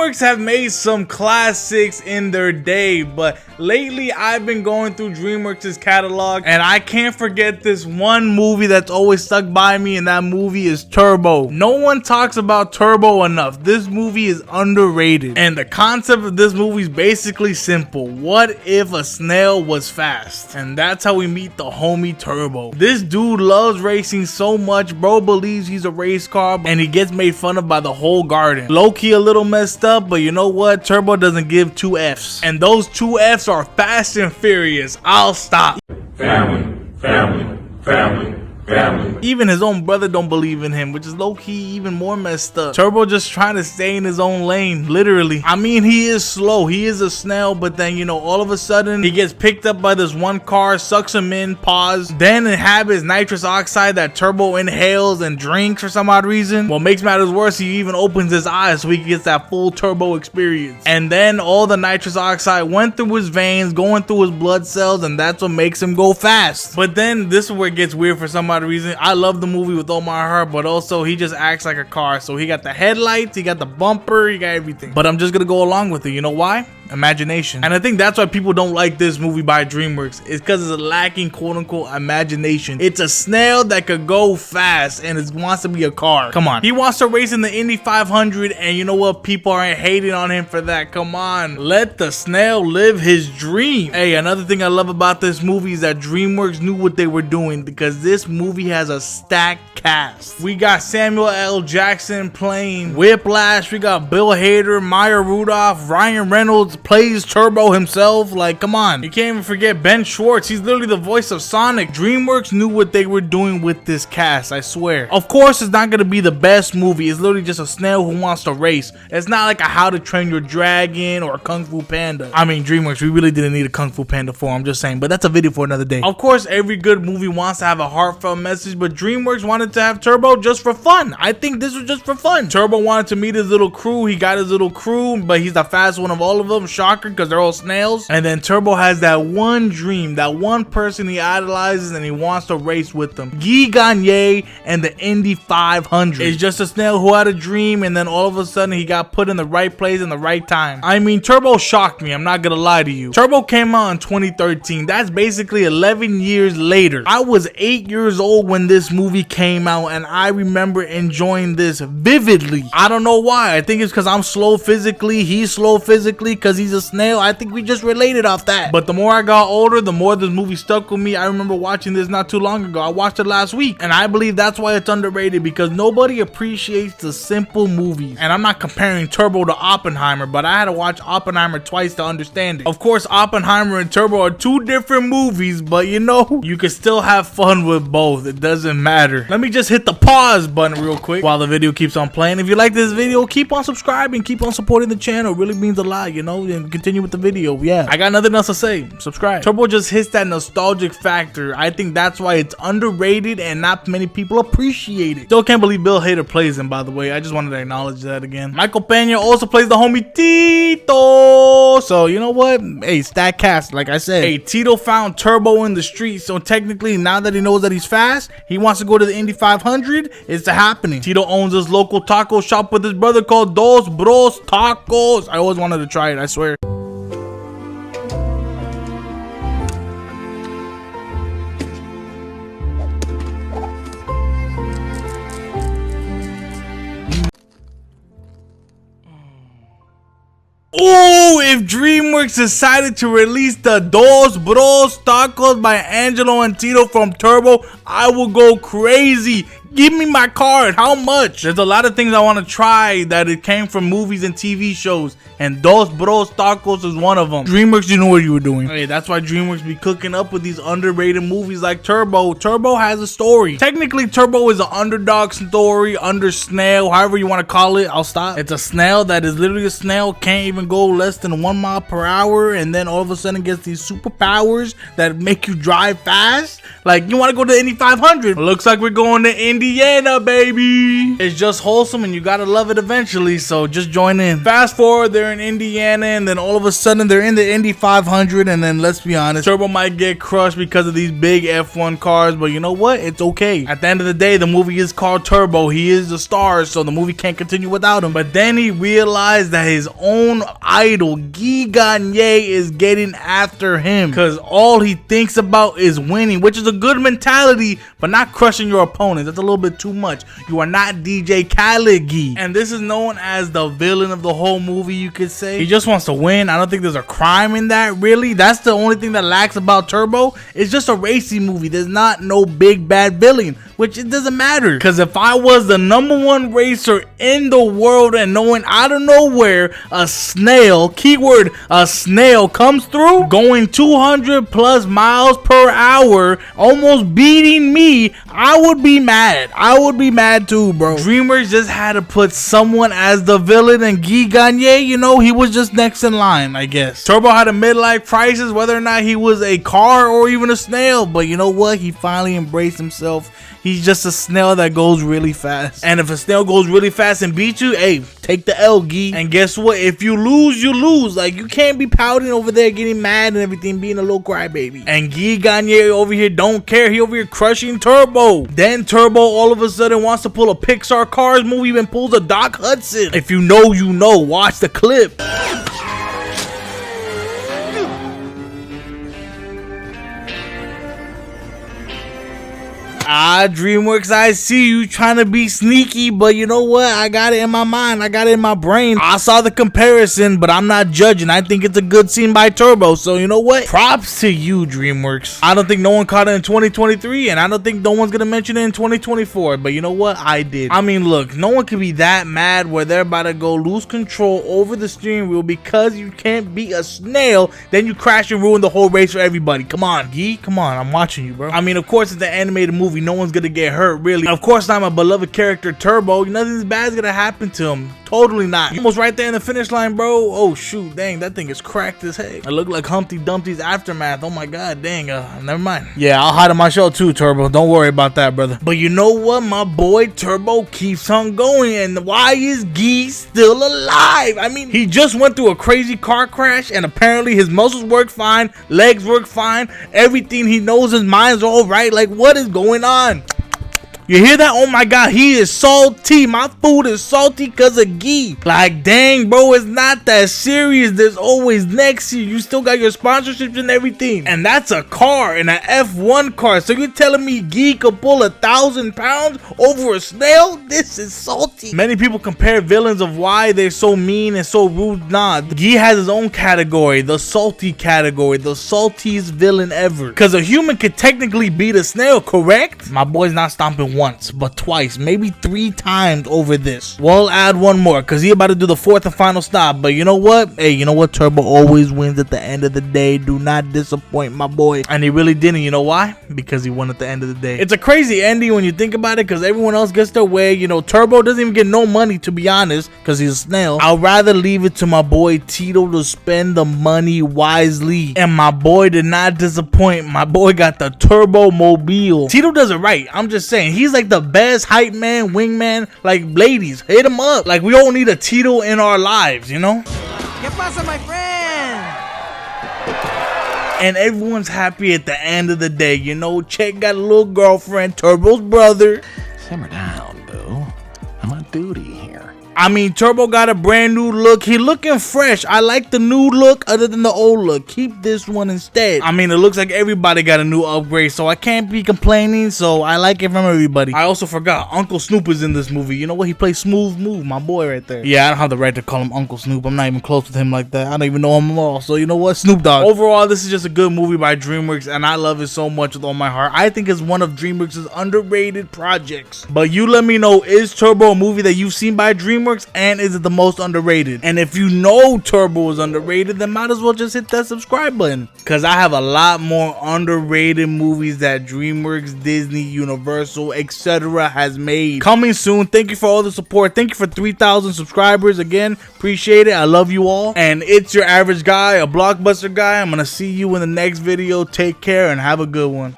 DreamWorks have made some classics in their day, but lately I've been going through DreamWorks' catalog and I can't forget this one movie that's always stuck by me, and that movie is Turbo. No one talks about Turbo enough. This movie is underrated, and the concept of this movie is basically simple. What if a snail was fast? And that's how we meet the homie Turbo. This dude loves racing so much, bro believes he's a race car, and he gets made fun of by the whole garden. Low-key a little messed up, but you know what? Turbo doesn't give two F's, and those two F's are Fast and Furious. I'll stop. Family, family, family. Family. Even his own brother don't believe in him, which is low-key even more messed up. Turbo just trying to stay in his own lane, literally. I mean, he is slow, he is a snail, but then, you know, all of a sudden he gets picked up by this one car, sucks him in, pause, then inhabits nitrous oxide that Turbo inhales and drinks for some odd reason. What makes matters worse, he even opens his eyes so he gets that full Turbo experience. And then all the nitrous oxide went through his veins, going through his blood cells, and that's what makes him go fast. But then this is where it gets weird for somebody reason. I love the movie with all my heart, but also he just acts like a car. So he got the headlights, he got the bumper, he got everything. But I'm just gonna go along with it. You know why? Imagination. And I think that's why people don't like this movie by DreamWorks. It's because it's lacking quote-unquote imagination. It's a snail that could go fast and it wants to be a car. Come on. He wants to race in the Indy 500, and you know what? People aren't hating on him for that. Come on. Let the snail live his dream. Hey, another thing I love about this movie is that DreamWorks knew what they were doing, because this movie has a stacked cast. We got Samuel L. Jackson playing Whiplash. We got Bill Hader, Maya Rudolph, Ryan Reynolds plays Turbo himself. Like, come on. You can't even forget Ben Schwartz. He's literally the voice of Sonic. DreamWorks knew what they were doing with this cast, I swear. Of course, it's not gonna be the best movie. It's literally just a snail who wants to race. It's not like a How to Train Your Dragon or a Kung Fu Panda. I mean, DreamWorks, we really didn't need a Kung Fu Panda 4. I'm just saying, but that's a video for another day. Of course, every good movie wants to have a heartfelt message, but DreamWorks wanted to have Turbo just for fun. I think this was just for fun. Turbo wanted to meet his little crew. He got his little crew, but he's the fastest one of all of them. Shocker, because they're all snails. And then Turbo has that one dream, that one person he idolizes, and he wants to race with them. Guy Gagné and the Indy 500. It's just a snail who had a dream, and then all of a sudden he got put in the right place in the right time. I mean, Turbo shocked me. I'm not gonna lie to you. Turbo came out in 2013. That's basically 11 years later. I was 8 years old when this movie came out, and I remember enjoying this vividly. I don't know why. I think it's because I'm slow physically, he's slow physically because he's a snail. I think we just related off that. But the more I got older, the more this movie stuck with me. I remember watching this not too long ago. I watched it last week, and I believe that's why it's underrated, because nobody appreciates the simple movies. And I'm not comparing Turbo to Oppenheimer, but I had to watch Oppenheimer twice to understand it. Of course, Oppenheimer and Turbo are two different movies, but you know, you can still have fun with both. It doesn't matter. Let me just hit the pause button real quick while the video keeps on playing. If you like this video, keep on subscribing, keep on supporting the channel. It really means a lot, you know, and continue with the video. Yeah, I got nothing else to say. Subscribe. Turbo just hits that nostalgic factor. I think that's why it's underrated and not many people appreciate it. Still can't believe Bill Hader plays him, by the way. I just wanted to acknowledge that again. Michael Pena also plays the homie Tito. So you know what? Hey, stack cast, like I said. Hey, Tito found Turbo in the street, so technically now that he knows that he's fast, he wants to go to the Indy 500. It's happening. Tito owns this local taco shop with his brother called Dos Bros Tacos. I always wanted to try it, I swear. Oh, if DreamWorks decided to release the Dos Bros Tacos by Angelo and Tito from Turbo, I will go crazy. Give me my card. How much? There's a lot of things I want to try that it came from movies and TV shows, and Dos Bros Tacos is one of them. DreamWorks, you know what you were doing. Hey, that's why DreamWorks be cooking up with these underrated movies like Turbo. Turbo has a story. Technically, Turbo is an underdog story, under snail, however you want to call it. I'll stop. It's a snail that is literally a snail, can't even go less than 1 mile per hour, and then all of a sudden gets these superpowers that make you drive fast. Like, you want to go to Indy 500? Looks like we're going to Indy Indiana, baby. It's just wholesome and you gotta love it eventually, so just join in. Fast forward, they're in Indiana, and then all of a sudden they're in the Indy 500, and then let's be honest, Turbo might get crushed because of these big F1 cars, but you know what? It's okay. At the end of the day, the movie is called Turbo. He is the star, so the movie can't continue without him. But then he realized that his own idol, Guy Gagné, is getting after him because all he thinks about is winning, which is a good mentality, but not crushing your opponents. That's a little bit too much. You are not DJ Khaled, Guy. And this is known as the villain of the whole movie, you could say. He just wants to win. I don't think there's a crime in that, really. That's the only thing that lacks about Turbo. It's just a racing movie. There's not no big bad villain, which it doesn't matter. Because if I was the #1 racer in the world and knowing out of nowhere a snail, keyword a snail, comes through going 200 plus miles per hour, almost beating me, I would be mad. I would be mad too, bro. Dreamworks just had to put someone as the villain, and Guy Gagné, you know, he was just next in line, I guess. Turbo had a midlife crisis, whether or not he was a car or even a snail, but you know what? He finally embraced himself. He's just a snail that goes really fast. And if a snail goes really fast and beats you, hey, take the L, Guy. And guess what? If you lose, you lose. Like, you can't be pouting over there, getting mad and everything, being a little crybaby. And Guy Gagné over here don't care. He over here crushing Turbo. Then Turbo all of a sudden wants to pull a Pixar Cars movie and pulls a Doc Hudson. If you know, you know. Watch the clip. Dreamworks, I see you trying to be sneaky, but you know what? I got it in my mind. I got it in my brain. I saw the comparison, but I'm not judging. I think it's a good scene by Turbo, so you know what? Props to you, Dreamworks. I don't think no one caught it in 2023, and I don't think no one's gonna mention it in 2024, but you know what? I did. I mean, look, no one can be that mad where they're about to go lose control over the steering wheel because you can't beat a snail, then you crash and ruin the whole race for everybody. Come on, Guy. Come on, I'm watching you, bro. I mean, of course, it's an animated movie. No one's gonna get hurt, really. Of course, I'm a beloved character, Turbo. Nothing's bad's gonna happen to him. Totally not. Almost right there in the finish line, bro. Oh shoot, dang, that thing is cracked as heck. It looked like Humpty Dumpty's aftermath. Oh my god, dang. Never mind. Yeah, I'll hide on my show too, Turbo. Don't worry about that, brother. But you know what? My boy Turbo keeps on going, and why is Guy still alive? I mean, he just went through a crazy car crash, and apparently his muscles work fine, legs work fine, everything he knows, his mind's all right. Like, what is going on? You hear that? Oh my god, he is salty. My food is salty because of Guy. Like, dang, bro, it's not that serious. There's always next year. You still got your sponsorships and everything. And that's a car, and an F1 car. So you're telling me Guy could pull 1,000 pounds over a snail? This is salty. Many people compare villains of why they're so mean and so rude. Nah, Guy has his own category, the salty category, the saltiest villain ever. Because a human could technically beat a snail, correct? My boy's not stomping once, but twice, maybe 3 times over this. We'll add one more because he about to do the 4th and final stop. But you know what? Hey, you know what? Turbo always wins at the end of the day. Do not disappoint my boy. And he really didn't. You know why? Because he won at the end of the day. It's a crazy ending when you think about it, because everyone else gets their way. You know, Turbo doesn't even get no money, to be honest, because he's a snail. I'd rather leave it to my boy Tito to spend the money wisely. And my boy did not disappoint. My boy got the Turbo Mobile. Tito does it right. I'm just saying. He's like the best hype man, wingman. Like, ladies, hit him up. Like, we all need a Tito in our lives, you know? ¿Qué pasa, my friend? And everyone's happy at the end of the day, you know? Chet got a little girlfriend, Turbo's brother. Simmer down, boo. I'm on duty here. I mean, Turbo got a brand new look. He looking fresh. I like the new look other than the old look. Keep this one instead. I mean, it looks like everybody got a new upgrade, so I can't be complaining, so I like it from everybody. I also forgot, Uncle Snoop is in this movie. You know what? He plays Smooth Move, my boy right there. Yeah, I don't have the right to call him Uncle Snoop. I'm not even close with him like that. I don't even know him at all. So you know what? Snoop Dogg. Overall, this is just a good movie by Dreamworks, and I love it so much with all my heart. I think it's one of Dreamworks' underrated projects. But you let me know, is Turbo a movie that you've seen by Dreamworks, and is it the most underrated? And if you know Turbo is underrated, then might as well just hit that subscribe button, because I have a lot more underrated movies that Dreamworks, Disney, Universal, etc. has made coming soon. Thank you for all the support. Thank you for 3,000 subscribers again. Appreciate it. I love you all. And it's your average guy, a blockbuster guy. I'm gonna see you in the next video. Take care and have a good one.